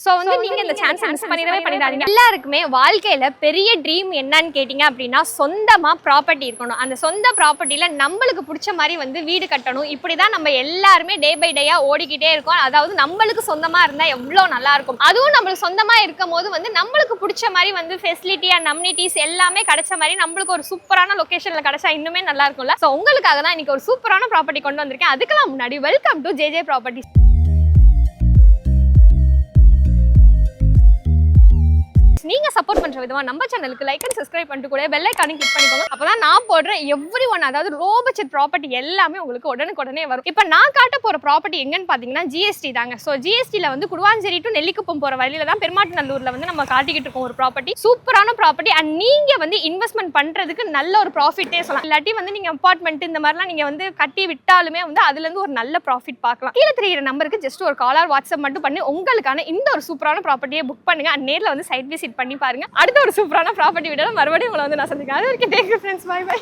So வந்து நீங்க இந்த சான்ஸ் மிஸ் பண்ணிடாதீங்க. எல்லாருக்குமே வாழ்க்கையில பெரிய ட்ரீம் என்னன்னு கேட்டிங்க அப்படின்னா சொந்தமா ப்ராப்பர்ட்டி இருக்கணும். அந்த சொந்த ப்ராப்பர்ட்டில நம்மளுக்கு பிடிச்ச மாதிரி வந்து வீடு கட்டணும். இப்படிதான் நம்ம எல்லாருமே டே பை டேயா ஓடிக்கிட்டே இருக்கோம். அதாவது நம்மளுக்கு சொந்தமா இருந்தா எவ்வளவு நல்லா இருக்கும். அதுவும் நம்மளுக்கு சொந்தமா இருக்கும் போது வந்து நம்மளுக்கு பிடிச்ச மாதிரி வந்து ஃபெசிலிட்டி அண்ட் அம்யூனிட்டிஸ் எல்லாமே கிடைச்ச மாதிரி நம்மளுக்கு ஒரு சூப்பரான லொகேஷன்ல கிடைச்சா இன்னுமே நல்லா இருக்கும்ல. சோ உங்களுக்காக தான் இன்னைக்கு ஒரு சூப்பரான ப்ராப்பர்ட்டி கொண்டு வந்திருக்கேன். அதுக்கெல்லாம் முன்னாடி வெல்கம் டு ஜே ப்ராப்பர்ட்டிஸ். நீங்க சப்போர்ட் பண்ற விதமா நம்ம சேனலுக்கு லைக் அண்ட் சப்ஸ்கிரைப் பண்ணிட்டு கூட பெல் ஐகானையும் கிளிக் பண்ணிக்கோங்க. அப்பதான் நான் போடுற எவ்ரி ஒன், அதாவது லோ பட்ஜெட் ப்ராப்பர்ட்டி எல்லாமே உங்களுக்கு உடனுக்குடனே வரும். இப்போ நான் காட்ட போற ப்ராப்பர்ட்டி எங்கன்னு பாத்தீங்கன்னா ஜிஎஸ்டி தாங்க. ஸோ ஜிஎஸ்டில வந்து குடுவாஞ்சேரி டு நெல்லிக்குப்பம் போற வழியில தான் பெருமாட்டுநல்லூர்ல வந்து நம்ம காட்டிக்கிட்டு இருக்கோம் ஒரு ப்ராப்பர்ட்டி. சூப்பரான ப்ராப்பர்ட்டி அண்ட் நீங்க வந்து இன்வெஸ்ட்மெண்ட் பண்றதுக்கு நல்ல ஒரு ப்ராஃபிட்டே சொல்லலாம். இல்லாட்டி வந்து நீங்க அபார்ட்மெண்ட் இந்த மாதிரிலாம் நீங்க வந்து கட்டி விட்டாலுமே வந்து அதுல இருந்து ஒரு நல்ல ப்ராஃபிட் பார்க்கலாம். கீழே தெரியுற நம்பருக்கு ஜஸ்ட் ஒரு கால் ஆர் வாட்ஸ்அப் மட்டும் பண்ணி உங்களுக்கான இந்த ஒரு சூப்பரான ப்ராப்பர்ட்டியை புக் பண்ணுங்க. அண்ட் நேர்ல வந்து சைட் விசிட் பண்ணி பாருங்க. அடுத்த ஒரு சூப்பரான ப்ராப்பர்ட்டி வீடியோல மறுபடியும் உங்களை வந்து நான் சந்திக்கிறேன். அது வரைக்கும் take care friends. Bye by.